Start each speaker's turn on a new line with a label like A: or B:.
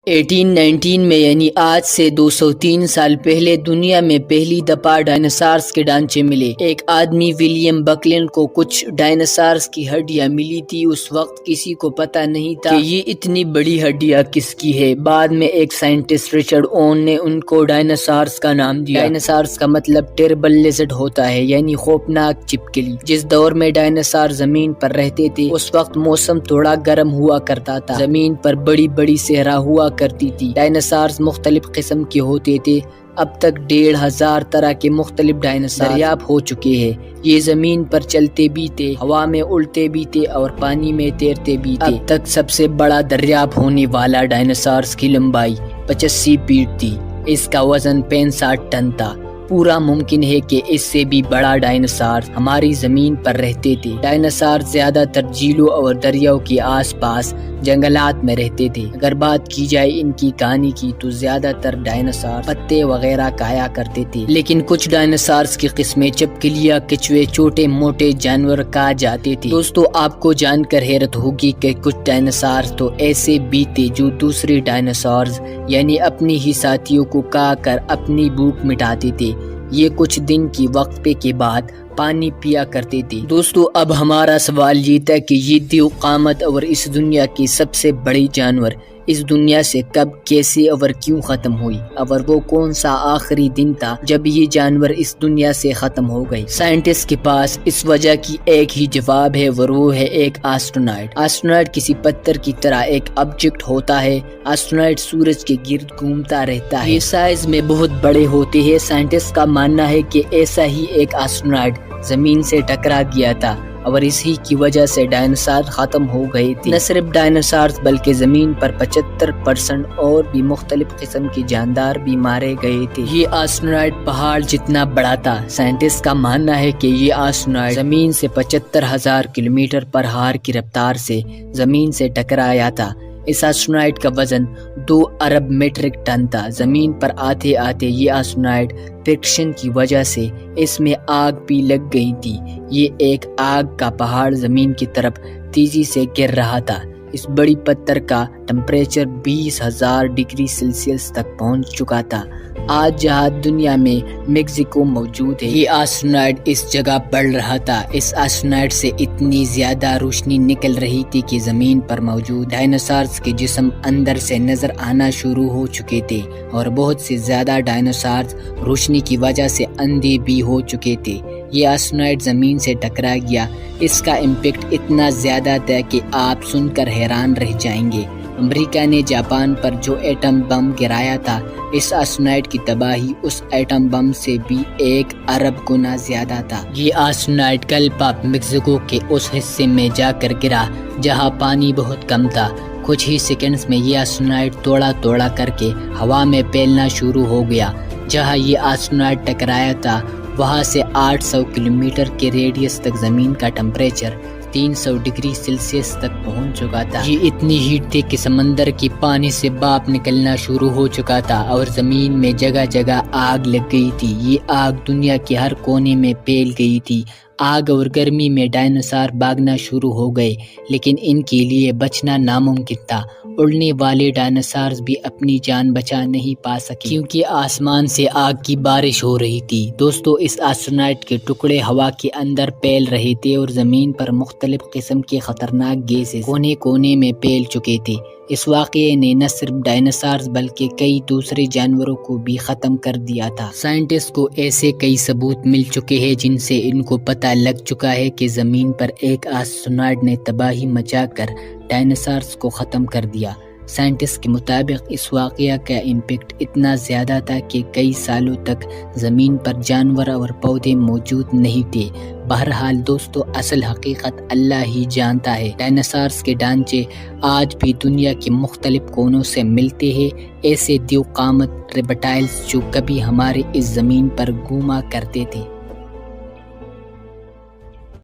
A: 1819 میں یعنی آج سے 203 سال پہلے دنیا میں پہلی دفعہ ڈائناسارز کے ڈھانچے ملے۔ ایک آدمی ولیم بکلینڈ کو کچھ ڈائناسارز کی ہڈیاں ملی تھی۔ اس وقت کسی کو پتہ نہیں تھا کہ یہ اتنی بڑی ہڈیاں کس کی ہے۔ بعد میں ایک سائنٹسٹ رچرڈ اون نے ان کو ڈائناسارز کا نام دیا۔ ڈائناسارز کا مطلب ٹیربل لیزرڈ ہوتا ہے، یعنی خوفناک چپکلی۔ جس دور میں ڈائناسار زمین پر رہتے تھے اس وقت موسم تھوڑا گرم ہوا کرتا تھا۔ زمین پر بڑی بڑی صحرا ہوا کرتی تھی۔ ڈائناسارز مختلف قسم کے ہوتے تھے۔ اب تک 1500 طرح کے مختلف ڈائناسار دریافت ہو چکے ہیں۔ یہ زمین پر چلتے بھی تھے، ہوا میں اڑتے بھی تھے اور پانی میں تیرتے بھی تھے۔ اب تک سب سے بڑا دریافت ہونے والا ڈائناسارز کی لمبائی 85 فیٹ تھی۔ اس کا وزن 65 ٹن تھا۔ پورا ممکن ہے کہ اس سے بھی بڑا ڈائناسار ہماری زمین پر رہتے تھے۔ ڈائناسار زیادہ تر جھیلوں اور دریاؤں کے آس پاس جنگلات میں رہتے تھے۔ اگر بات کی جائے ان کی کہانی کی تو زیادہ تر ڈائناسار پتے وغیرہ کھایا کرتے تھے، لیکن کچھ ڈائناسارز کی قسمیں چپکلیاں، کچھوے، چھوٹے موٹے جانور کھا جاتے تھے۔ دوستو، آپ کو جان کر حیرت ہوگی کہ کچھ ڈائناسار تو ایسے بھی تھے جو دوسرے ڈائناسارز یعنی اپنی ہی ساتھیوں کو کھا کر اپنی بھوک مٹاتے تھے۔ یہ کچھ دن کی وقفے کے بعد پانی پیا کرتے تھے۔ دوستو، اب ہمارا سوال یہ تھا کہ یہ دیو قامت اور اس دنیا کی سب سے بڑی جانور اس دنیا سے کب، کیسے اور کیوں ختم ہوئی، اور وہ کون سا آخری دن تھا جب یہ جانور اس دنیا سے ختم ہو گئی۔ سائنٹسٹ کے پاس اس وجہ کی ایک ہی جواب ہے، وہ ہے ایک آسٹرونائٹ۔ آسٹرونائٹ کسی پتھر کی طرح ایک آبجیکٹ ہوتا ہے۔ آسٹرونائٹ سورج کے گرد گھومتا رہتا ہے۔ یہ سائز میں بہت بڑے ہوتے ہیں۔ سائنٹسٹ کا ماننا ہے کہ ایسا ہی ایک آسٹرونائٹ زمین سے ٹکرا گیا تھا اور اسی کی وجہ سے ڈائناسار ختم ہو گئے تھے۔ نہ صرف ڈائناسار بلکہ زمین پر 75% اور بھی مختلف قسم کے جاندار بھی مارے گئے تھے۔ یہ آسٹرونائٹ پہاڑ جتنا بڑا تھا۔ سائنٹسٹ کا ماننا ہے کہ یہ آسٹرونائٹ زمین سے 75,000 کلومیٹر پر ہار کی رفتار سے زمین سے ٹکرایا تھا۔ اس آسٹرونائٹ کا وزن 2 ارب میٹرک ٹن تھا۔ زمین پر آتے آتے یہ آسٹرونائٹ فرکشن کی وجہ سے اس میں آگ بھی لگ گئی تھی۔ یہ ایک آگ کا پہاڑ زمین کی طرف تیزی سے گر رہا تھا۔ اس بڑی پتھر کا ٹمپریچر 20,000 ڈگری سیلسیس تک پہنچ چکا تھا۔ آج جہاں دنیا میں میکسیکو موجود ہے، یہ آسٹرونائٹ اس جگہ بڑھ رہا تھا۔ اس آسٹرونائٹ سے اتنی زیادہ روشنی نکل رہی تھی کہ زمین پر موجود ڈائناسارز کے جسم اندر سے نظر آنا شروع ہو چکے تھے اور بہت سے زیادہ ڈائناسارز روشنی کی وجہ سے اندھے بھی ہو چکے تھے۔ یہ آسٹرونائٹ زمین سے ٹکرا گیا۔ اس کا امپیکٹ اتنا زیادہ تھا کہ آپ سن کر حیران رہ جائیں گے۔ امریکہ نے جاپان پر جو ایٹم بم گرایا تھا، اس آسٹرونائٹ کی تباہی اس ایٹم بم سے بھی 1 ارب گنا زیادہ تھا۔ یہ آسٹرونائٹ گلف آف میکسیکو کے اس حصے میں جا کر گرا جہاں پانی بہت کم تھا۔ کچھ ہی سیکنڈز میں یہ آسٹرونائٹ توڑا توڑا کر کے ہوا میں پھیلنا شروع ہو گیا۔ جہاں یہ آسٹرونائٹ ٹکرایا تھا وہاں سے 800 کلومیٹر کے ریڈیس تک زمین کا ٹمپریچر 300 ڈگری سیلسیس تک پہنچ چکا تھا۔ یہ اتنی ہیٹ تھی کہ سمندر کی پانی سے بھاپ نکلنا شروع ہو چکا تھا اور زمین میں جگہ جگہ آگ لگ گئی تھی۔ یہ آگ دنیا کے ہر کونے میں پھیل گئی تھی۔ آگ اور گرمی میں ڈائناسار بھاگنا شروع ہو گئے، لیکن ان کے لیے بچنا ناممکن تھا۔ اڑنے والے ڈائناسارز بھی اپنی جان بچا نہیں پا سکے کیونکہ آسمان سے آگ کی بارش ہو رہی تھی۔ دوستو، اس آسٹرونائٹ کے ٹکڑے ہوا کے اندر پھیل رہے تھے اور زمین پر مختلف قسم کے خطرناک گیسز کونے کونے میں پھیل چکے تھے۔ اس واقعے نے نہ صرف ڈائناسارز بلکہ کئی دوسرے جانوروں کو بھی ختم کر دیا تھا۔ سائنٹسٹ کو ایسے کئی ثبوت مل چکے ہیں جن سے ان کو پتہ لگ چکا ہے کہ زمین پر ایک آسٹرونائٹ نے تباہی مچا کر ڈائناسارز کو ختم کر دیا۔ سائنٹسٹ کے مطابق اس واقعہ کا امپیکٹ اتنا زیادہ تھا کہ کئی سالوں تک زمین پر جانور اور پودے موجود نہیں تھے۔ بہرحال دوستو، اصل حقیقت اللہ ہی جانتا ہے۔ ڈائناسارز کے ڈھانچے آج بھی دنیا کے مختلف کونوں سے ملتے ہیں، ایسے دیو قامت ریپٹائلز جو کبھی ہمارے اس زمین پر گھوما کرتے تھے۔